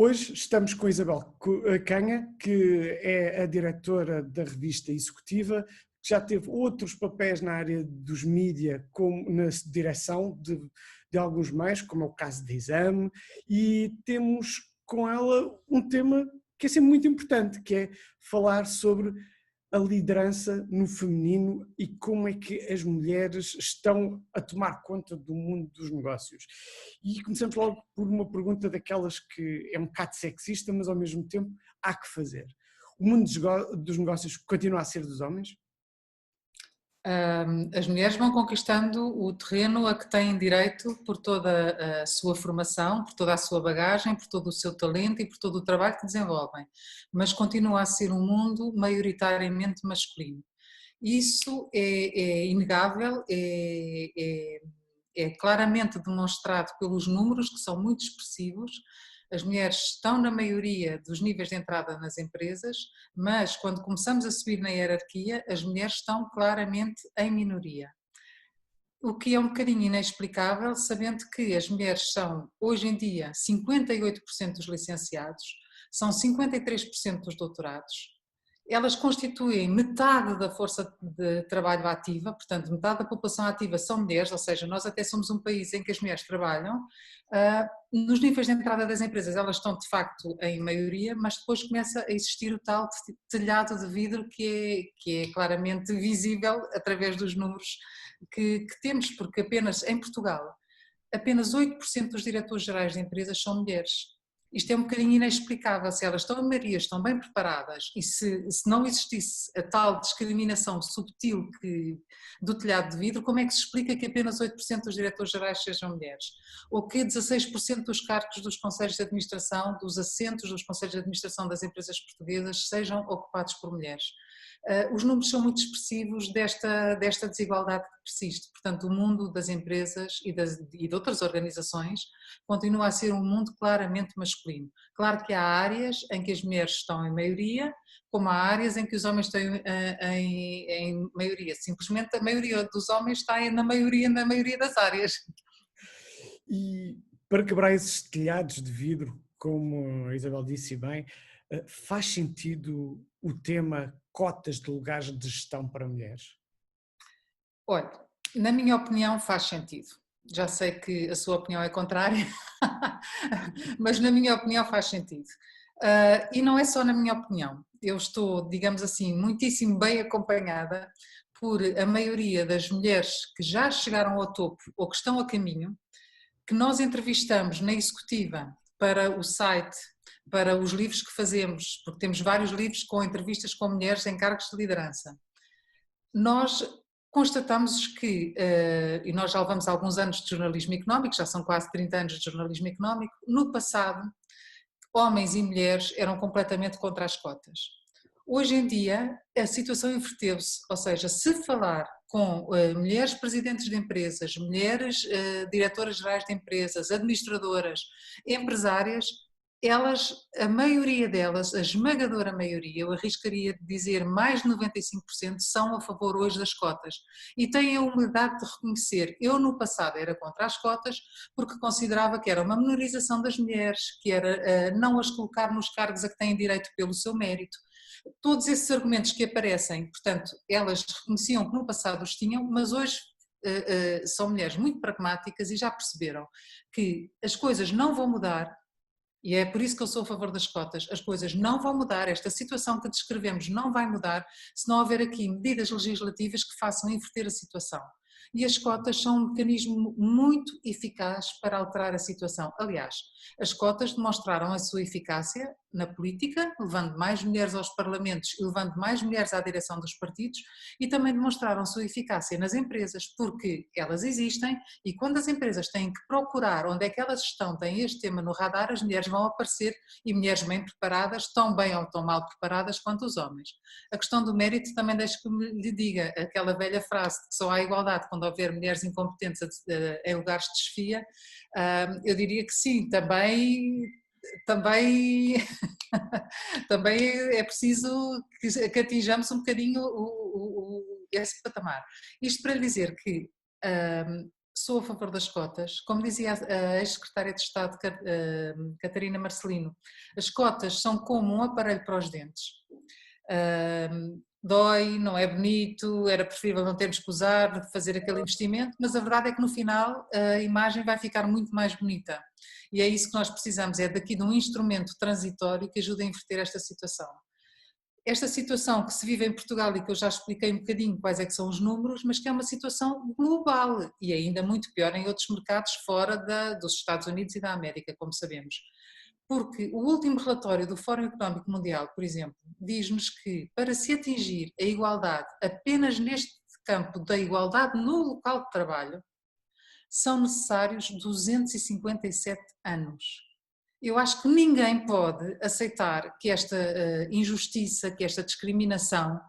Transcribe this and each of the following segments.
Hoje estamos com Isabel Canha, que é a diretora da revista Executiva, que já teve outros papéis na área dos mídia, como na direção de alguns meios, como é o caso da Exame, e temos com ela um tema que é sempre muito importante, que é falar sobre a liderança no feminino e como é que as mulheres estão a tomar conta do mundo dos negócios. E começamos logo por uma pergunta daquelas que é um bocado sexista, mas ao mesmo tempo há que fazer. O mundo dos negócios continua a ser dos homens? As mulheres vão conquistando o terreno a que têm direito por toda a sua formação, por toda a sua bagagem, por todo o seu talento e por todo o trabalho que desenvolvem, mas continua a ser um mundo maioritariamente masculino. Isso é inegável, é claramente demonstrado pelos números, que são muito expressivos. As mulheres estão na maioria dos níveis de entrada nas empresas, mas quando começamos a subir na hierarquia, as mulheres estão claramente em minoria. O que é um bocadinho inexplicável, sabendo que as mulheres são, hoje em dia, 58% dos licenciados, são 53% dos doutorados. Elas constituem metade da força de trabalho ativa, portanto, metade da população ativa são mulheres, ou seja, nós até somos um país em que as mulheres trabalham. Nos níveis de entrada das empresas, elas estão de facto em maioria, mas depois começa a existir o tal telhado de vidro que é claramente visível através dos números que temos, porque apenas em Portugal, apenas 8% dos diretores gerais de empresas são mulheres. Isto é um bocadinho inexplicável, se elas estão em maioria, estão bem preparadas e se não existisse a tal discriminação subtil do telhado de vidro, como é que se explica que apenas 8% dos diretores gerais sejam mulheres? Ou que 16% dos cargos dos conselhos de administração, dos assentos dos conselhos de administração das empresas portuguesas sejam ocupados por mulheres? Os números são muito expressivos desta desigualdade que persiste. Portanto, o mundo das empresas e de outras organizações continua a ser um mundo claramente masculino. Claro que há áreas em que as mulheres estão em maioria, como há áreas em que os homens estão em maioria. Simplesmente a maioria dos homens está na maioria das áreas. E para quebrar esses telhados de vidro, como a Isabel disse bem, faz sentido o tema cotas de lugares de gestão para mulheres? Olha, na minha opinião faz sentido. Já sei que a sua opinião é contrária, mas na minha opinião faz sentido. E não é só na minha opinião. Eu estou, digamos assim, muitíssimo bem acompanhada por a maioria das mulheres que já chegaram ao topo ou que estão a caminho, que nós entrevistamos na executiva para o site, para os livros que fazemos, porque temos vários livros com entrevistas com mulheres em cargos de liderança. Nós constatamos que, e nós já levamos alguns anos de jornalismo económico, já são quase 30 anos de jornalismo económico, no passado homens e mulheres eram completamente contra as cotas. Hoje em dia a situação inverteu-se, ou seja, se falar com mulheres presidentes de empresas, mulheres diretoras gerais de empresas, administradoras, empresárias, elas, a maioria delas, a esmagadora maioria, eu arriscaria dizer mais de 95%, são a favor hoje das cotas e têm a humildade de reconhecer. Eu no passado era contra as cotas porque considerava que era uma menorização das mulheres, que era não as colocar nos cargos a que têm direito pelo seu mérito. Todos esses argumentos que aparecem, portanto, elas reconheciam que no passado os tinham, mas hoje são mulheres muito pragmáticas e já perceberam que as coisas não vão mudar. E é por isso que eu sou a favor das cotas. As coisas não vão mudar, esta situação que descrevemos não vai mudar se não houver aqui medidas legislativas que façam inverter a situação. E as cotas são um mecanismo muito eficaz para alterar a situação. Aliás, as cotas demonstraram a sua eficácia na política, levando mais mulheres aos parlamentos e levando mais mulheres à direção dos partidos, e também demonstraram a sua eficácia nas empresas, porque elas existem e quando as empresas têm que procurar onde é que elas estão, têm este tema no radar, as mulheres vão aparecer e mulheres bem preparadas, tão bem ou tão mal preparadas quanto os homens. A questão do mérito também deixo que lhe diga, aquela velha frase de que só há igualdade quando houver mulheres incompetentes em lugares de chefia, eu diria que sim, também também é preciso que atinjamos um bocadinho esse patamar. Isto para lhe dizer que sou a favor das cotas. Como dizia a ex-secretária de Estado Catarina Marcelino, as cotas são como um aparelho para os dentes. Dói, não é bonito, era preferível não termos que usar, fazer aquele investimento, mas a verdade é que no final a imagem vai ficar muito mais bonita. E é isso que nós precisamos, é daqui de um instrumento transitório que ajude a inverter esta situação. Esta situação que se vive em Portugal e que eu já expliquei um bocadinho quais é que são os números, mas que é uma situação global e ainda muito pior em outros mercados fora dos Estados Unidos e da América, como sabemos. Porque o último relatório do Fórum Económico Mundial, por exemplo, diz-nos que para se atingir a igualdade apenas neste campo da igualdade no local de trabalho, são necessários 257 anos. Eu acho que ninguém pode aceitar que esta injustiça, que esta discriminação,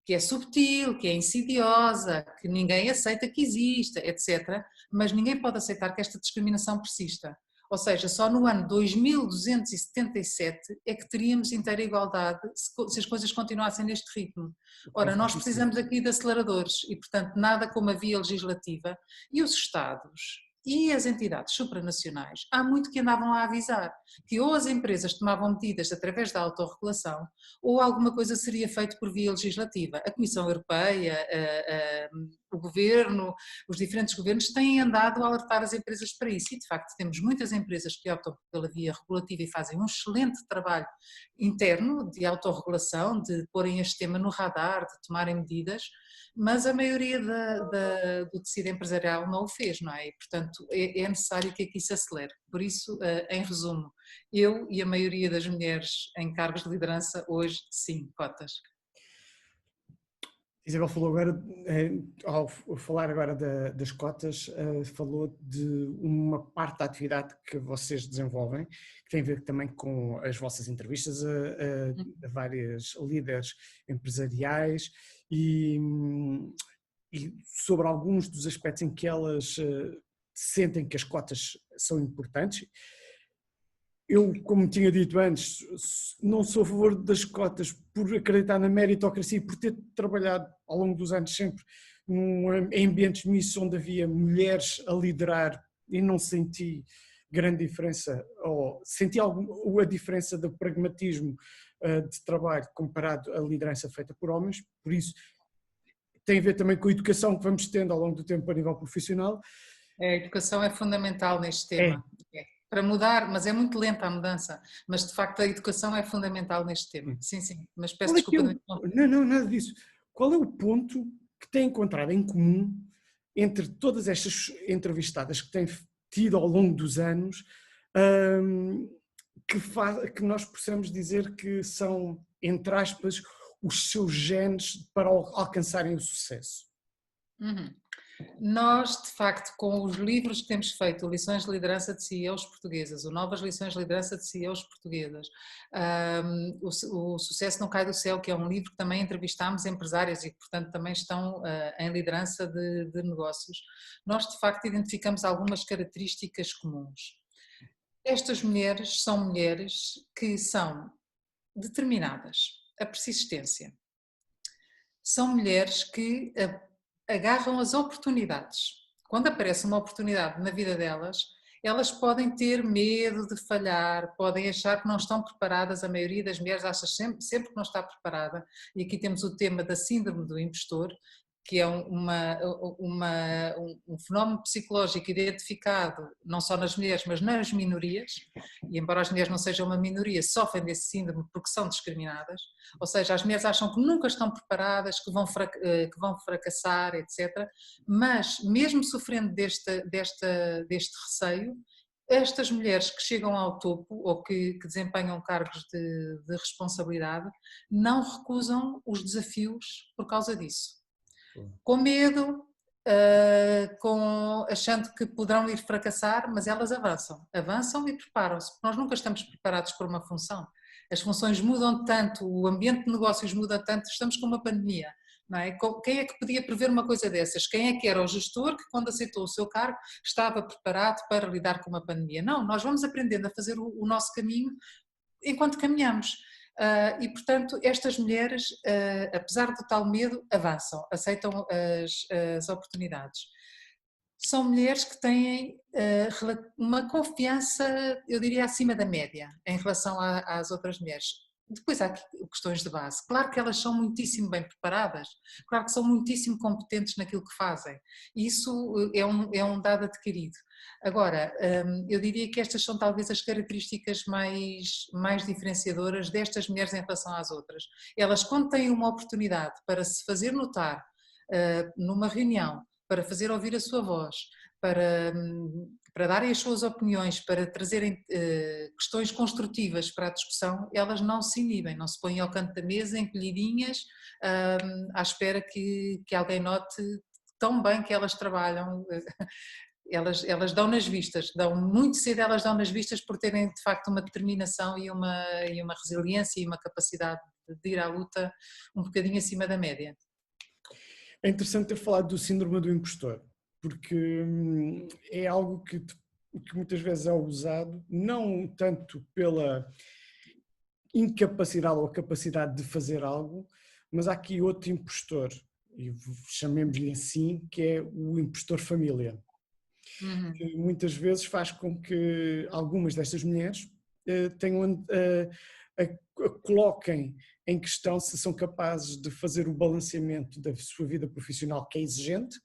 que é subtil, que é insidiosa, que ninguém aceita que exista, etc., mas ninguém pode aceitar que esta discriminação persista. Ou seja, só no ano 2277 é que teríamos inteira igualdade se as coisas continuassem neste ritmo. Ora, nós precisamos aqui de aceleradores e, portanto, nada como a via legislativa e os Estados e as entidades supranacionais, há muito que andavam a avisar que ou as empresas tomavam medidas através da autorregulação ou alguma coisa seria feito por via legislativa. A Comissão Europeia, o Governo, os diferentes governos têm andado a alertar as empresas para isso e de facto temos muitas empresas que optam pela via regulativa e fazem um excelente trabalho interno de autorregulação, de porem este tema no radar, de tomarem medidas, mas a maioria do tecido empresarial não o fez, não é? E, portanto, é necessário que aqui se acelere. Por isso, em resumo, eu e a maioria das mulheres em cargos de liderança hoje, sim, cotas. Isabel falou agora, ao falar agora das cotas, falou de uma parte da atividade que vocês desenvolvem, que tem a ver também com as vossas entrevistas a várias líderes empresariais e sobre alguns dos aspectos em que elas sentem que as cotas são importantes. Eu, como tinha dito antes, não sou a favor das cotas por acreditar na meritocracia e por ter trabalhado ao longo dos anos sempre em ambientes mistos onde havia mulheres a liderar e não senti grande diferença, ou senti a diferença do pragmatismo de trabalho comparado à liderança feita por homens, por isso tem a ver também com a educação que vamos tendo ao longo do tempo a nível profissional. A educação é fundamental neste tema. Para mudar, mas é muito lenta a mudança, mas de facto a educação é fundamental neste tema. Sim, sim, mas peço desculpa. Não, nada disso. Qual é o ponto que tem encontrado em comum entre todas estas entrevistadas que têm tido ao longo dos anos, que nós possamos dizer que são, entre aspas, os seus genes para alcançarem o sucesso? Nós, de facto, com os livros que temos feito, Lições de Liderança de CEOs Portuguesas, ou Novas Lições de Liderança de CEOs Portuguesas, o Sucesso Não Cai do Céu, que é um livro que também entrevistámos empresários e que, portanto, também estão em liderança de negócios, nós, de facto, identificamos algumas características comuns. Estas mulheres são mulheres que são determinadas, a persistência. São mulheres que agarram as oportunidades. Quando aparece uma oportunidade na vida delas, elas podem ter medo de falhar, podem achar que não estão preparadas, a maioria das mulheres acha sempre que não está preparada, e aqui temos o tema da síndrome do impostor, que é um fenómeno psicológico identificado não só nas mulheres, mas nas minorias, e embora as mulheres não sejam uma minoria, sofrem desse síndrome porque são discriminadas, ou seja, as mulheres acham que nunca estão preparadas, que vão fracassar, etc. Mas, mesmo sofrendo deste receio, estas mulheres que chegam ao topo ou que desempenham cargos de responsabilidade não recusam os desafios por causa disso. Com medo, achando que poderão ir fracassar, mas elas avançam e preparam-se, porque nós nunca estamos preparados para uma função. As funções mudam tanto, o ambiente de negócios muda tanto, estamos com uma pandemia, não é? Quem é que podia prever uma coisa dessas? Quem é que era o gestor que, quando aceitou o seu cargo, estava preparado para lidar com uma pandemia? Não, nós vamos aprendendo a fazer o nosso caminho enquanto caminhamos. E, portanto, estas mulheres, apesar do tal medo, avançam, aceitam as oportunidades. são mulheres que têm uma confiança, eu diria, acima da média em relação às outras mulheres. Depois há questões de base. Claro que elas são muitíssimo bem preparadas, claro que são muitíssimo competentes naquilo que fazem. Isso é um dado adquirido. Agora, eu diria que estas são talvez as características mais diferenciadoras destas mulheres em relação às outras. Elas, quando têm uma oportunidade para se fazer notar numa reunião, para fazer ouvir a sua voz, para darem as suas opiniões, para trazerem questões construtivas para a discussão, elas não se inibem, não se põem ao canto da mesa encolhidinhas à espera que alguém note tão bem que elas trabalham. Elas dão nas vistas, muito cedo elas dão nas vistas por terem de facto uma determinação e uma resiliência e uma capacidade de ir à luta um bocadinho acima da média. É interessante ter falado do síndrome do impostor, porque é algo que muitas vezes é usado, não tanto pela incapacidade ou capacidade de fazer algo, mas há aqui outro impostor, e chamemos-lhe assim, que é o impostor família. Que muitas vezes faz com que algumas destas mulheres coloquem em questão se são capazes de fazer o balanceamento da sua vida profissional, que é exigente,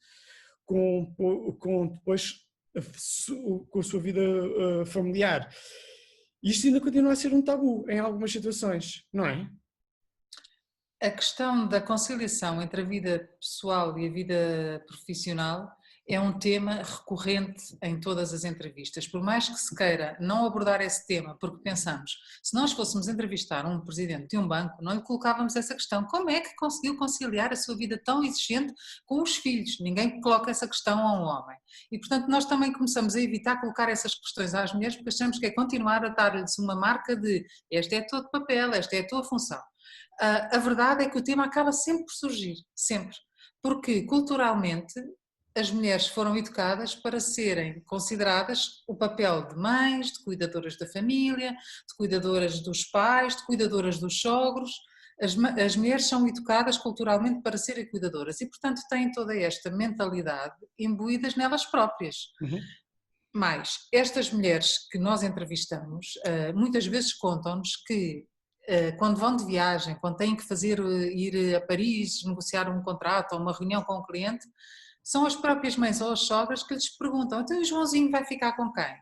com a sua vida familiar. Isto ainda continua a ser um tabu em algumas situações, não é? A questão da conciliação entre a vida pessoal e a vida profissional é um tema recorrente em todas as entrevistas. Por mais que se queira não abordar esse tema, porque pensamos, se nós fôssemos entrevistar um presidente de um banco, não lhe colocávamos essa questão. Como é que conseguiu conciliar a sua vida tão exigente com os filhos? Ninguém coloca essa questão a um homem. E, portanto, nós também começamos a evitar colocar essas questões às mulheres, porque achamos que é continuar a dar-lhes uma marca de este é o teu papel, esta é a tua função. A verdade é que o tema acaba sempre por surgir, sempre, porque culturalmente as mulheres foram educadas para serem consideradas o papel de mães, de cuidadoras da família, de cuidadoras dos pais, de cuidadoras dos sogros. As mulheres são educadas culturalmente para serem cuidadoras e, portanto, têm toda esta mentalidade imbuídas nelas próprias. Mas estas mulheres que nós entrevistamos muitas vezes contam-nos que quando vão de viagem, quando têm que ir a Paris, negociar um contrato ou uma reunião com um cliente, são as próprias mães ou as sogras que lhes perguntam, então o Joãozinho vai ficar com quem?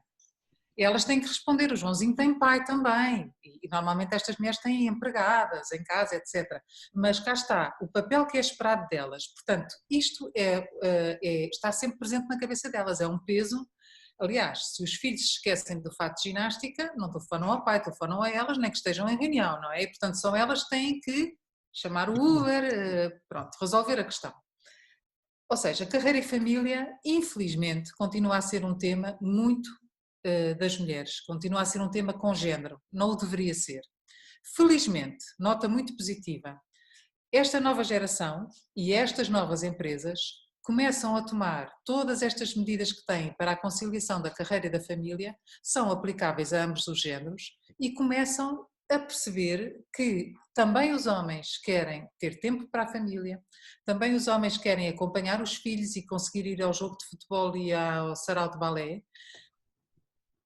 E elas têm que responder, o Joãozinho tem pai também, e normalmente estas mulheres têm empregadas em casa, etc. Mas cá está, o papel que é esperado delas, portanto, isto está sempre presente na cabeça delas, é um peso. Aliás, se os filhos se esquecem do fato de ginástica, não telefonam ao pai, telefonam a elas, nem que estejam em reunião, não é? E, portanto, são elas que têm que chamar o Uber, pronto, resolver a questão. Ou seja, carreira e família, infelizmente, continua a ser um tema muito das mulheres, continua a ser um tema com género, não o deveria ser. Felizmente, nota muito positiva, esta nova geração e estas novas empresas começam a tomar todas estas medidas que têm para a conciliação da carreira e da família, são aplicáveis a ambos os géneros e começam a perceber que também os homens querem ter tempo para a família, também os homens querem acompanhar os filhos e conseguir ir ao jogo de futebol e ao sarau de balé.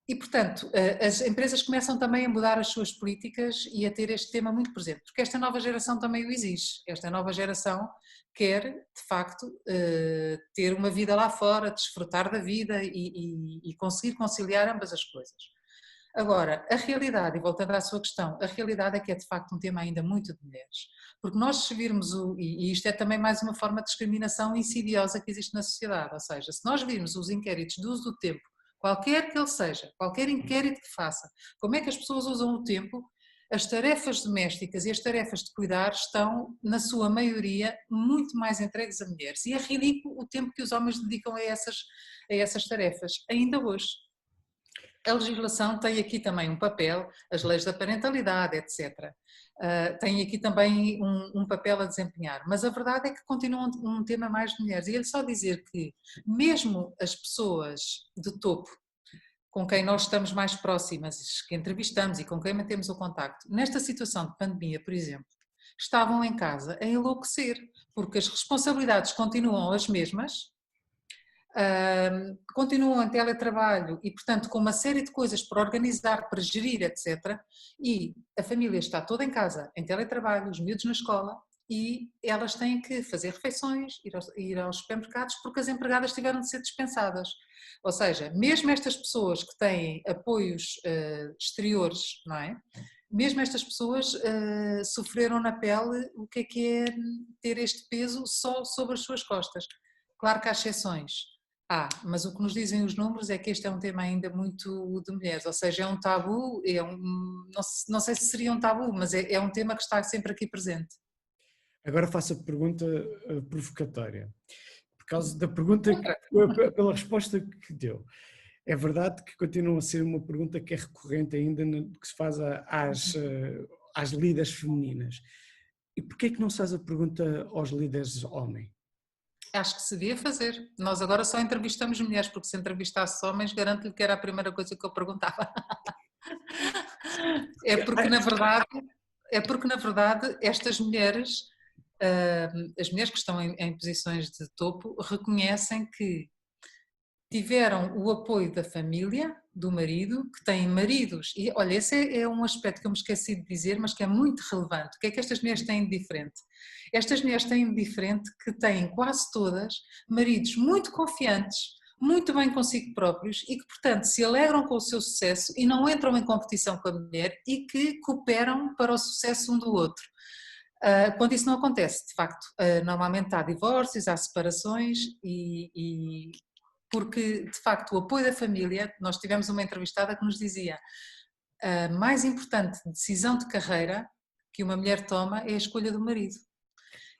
E, portanto, as empresas começam também a mudar as suas políticas e a ter este tema muito presente, porque esta nova geração também o exige. Esta nova geração quer, de facto, ter uma vida lá fora, desfrutar da vida e conseguir conciliar ambas as coisas. Agora, a realidade, e voltando à sua questão, a realidade é que é de facto um tema ainda muito de mulheres, porque nós se virmos, e isto é também mais uma forma de discriminação insidiosa que existe na sociedade, ou seja, se nós virmos os inquéritos de uso do tempo, qualquer que ele seja, qualquer inquérito que faça, como é que as pessoas usam o tempo, as tarefas domésticas e as tarefas de cuidar estão, na sua maioria, muito mais entregues a mulheres, e é ridículo o tempo que os homens dedicam a essas tarefas, ainda hoje. A legislação tem aqui também um papel, as leis da parentalidade, etc. Tem aqui também um papel a desempenhar, mas a verdade é que continua um tema mais de mulheres. E ele só dizer que mesmo as pessoas de topo, com quem nós estamos mais próximas, que entrevistamos e com quem mantemos o contacto, nesta situação de pandemia, por exemplo, estavam em casa a enlouquecer, porque as responsabilidades continuam as mesmas, continuam em teletrabalho e, portanto, com uma série de coisas para organizar, para gerir, etc. E a família está toda em casa, em teletrabalho, os miúdos na escola, e elas têm que fazer refeições, ir aos supermercados, porque as empregadas tiveram de ser dispensadas. Ou seja, mesmo estas pessoas que têm apoios exteriores, não é? Mesmo estas pessoas sofreram na pele o que é ter este peso só sobre as suas costas. Claro que há exceções. Mas o que nos dizem os números é que este é um tema ainda muito de mulheres, ou seja, é um tabu, não sei se seria um tabu, mas é um tema que está sempre aqui presente. Agora faço a pergunta provocatória, por causa da pergunta, pela resposta que deu. É verdade que continua a ser uma pergunta que é recorrente ainda, que se faz às líderes femininas. E porquê é que não se faz a pergunta aos líderes homens? Acho que se devia fazer. Nós agora só entrevistamos mulheres, porque se entrevistasse homens, garanto-lhe que era a primeira coisa que eu perguntava. É porque, na verdade, estas mulheres, as mulheres que estão em posições de topo, reconhecem que tiveram o apoio da família, do marido, que têm maridos, e olha, esse é um aspecto que eu me esqueci de dizer, mas que é muito relevante. O que é que estas mulheres têm de diferente? Estas mulheres têm de diferente que têm quase todas maridos muito confiantes, muito bem consigo próprios e que, portanto, se alegram com o seu sucesso e não entram em competição com a mulher e que cooperam para o sucesso um do outro. Quando isso não acontece, de facto, normalmente há divórcios, há separações porque, de facto, o apoio da família, nós tivemos uma entrevistada que nos dizia a mais importante decisão de carreira que uma mulher toma é a escolha do marido.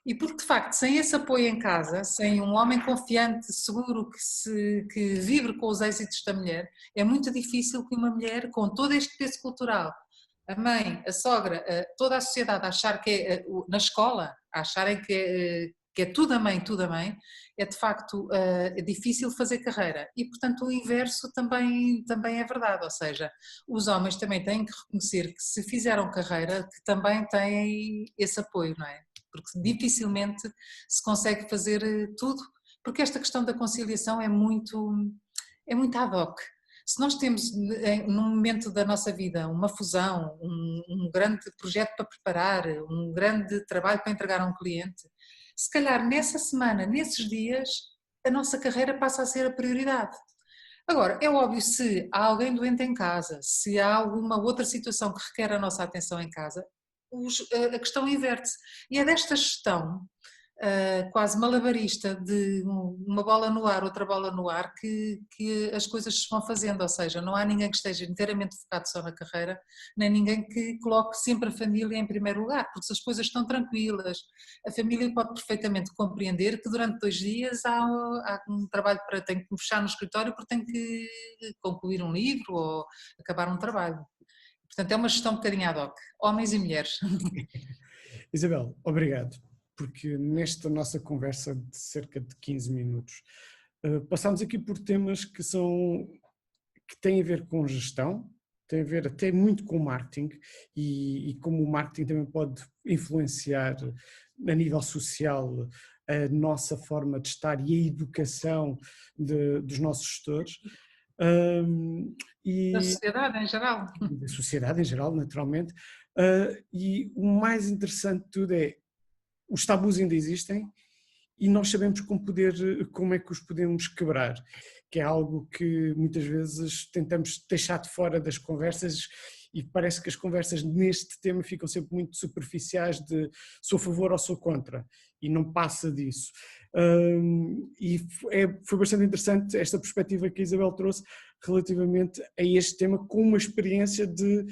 E porque, de facto, sem esse apoio em casa, sem um homem confiante, seguro, que vibre com os êxitos da mulher, é muito difícil que uma mulher, com todo este peso cultural, a mãe, a sogra, toda a sociedade a achar que é, na escola, a acharem que é tudo a mãe, é de facto difícil fazer carreira. E, portanto, o inverso também é verdade, ou seja, os homens também têm que reconhecer que se fizeram carreira, que também têm esse apoio, não é? Porque dificilmente se consegue fazer tudo, porque esta questão da conciliação é muito ad hoc. Se nós temos num momento da nossa vida uma fusão, um grande projeto para preparar, um grande trabalho para entregar a um cliente, se calhar nessa semana, nesses dias, a nossa carreira passa a ser a prioridade. Agora, é óbvio, se há alguém doente em casa, se há alguma outra situação que requer a nossa atenção em casa, a questão inverte-se. E é desta gestão quase malabarista de uma bola no ar, outra bola no ar, que as coisas se vão fazendo, ou seja, não há ninguém que esteja inteiramente focado só na carreira, nem ninguém que coloque sempre a família em primeiro lugar, porque se as coisas estão tranquilas, a família pode perfeitamente compreender que durante 2 dias há um trabalho tem que me fechar no escritório porque tem que concluir um livro ou acabar um trabalho. Portanto, é uma gestão um bocadinho ad hoc, homens e mulheres. Isabel, obrigado, porque nesta nossa conversa de cerca de 15 minutos passámos aqui por temas que têm a ver com gestão, têm a ver até muito com marketing e como o marketing também pode influenciar a nível social a nossa forma de estar e a educação dos nossos gestores. Da sociedade em geral. Da sociedade em geral, naturalmente, e o mais interessante de tudo é os tabus ainda existem e nós sabemos como é que os podemos quebrar, que é algo que muitas vezes tentamos deixar de fora das conversas e parece que as conversas neste tema ficam sempre muito superficiais de sou a favor ou sou contra e não passa disso. E foi bastante interessante esta perspectiva que a Isabel trouxe relativamente a este tema, com uma experiência de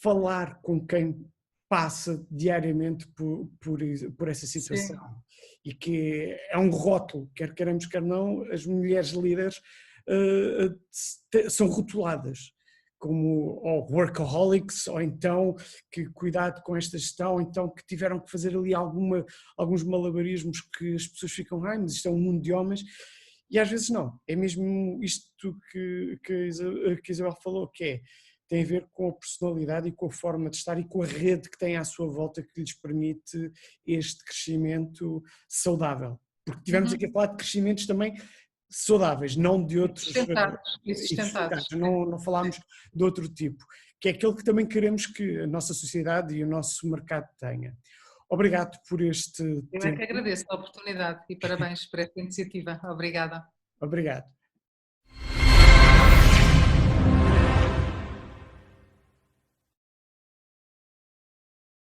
falar com quem passa diariamente por essa situação. Sim. E que é um rótulo, quer queiramos, quer não, as mulheres líderes são rotuladas como workaholics, ou então que cuidado com esta gestão, ou então que tiveram que fazer ali alguns malabarismos que as pessoas ficam, mas isto é um mundo de homens, e às vezes não, é mesmo isto que a Isabel falou, que tem a ver com a personalidade e com a forma de estar e com a rede que tem à sua volta que lhes permite este crescimento saudável. Porque tivemos aqui a falar de crescimentos também saudáveis, não de outros e sustentados. não falámos de outro tipo, que é aquele que também queremos que a nossa sociedade e o nosso mercado tenha. Obrigado por este Eu é tempo. que agradeço a oportunidade e parabéns por esta iniciativa. Obrigada. Obrigado.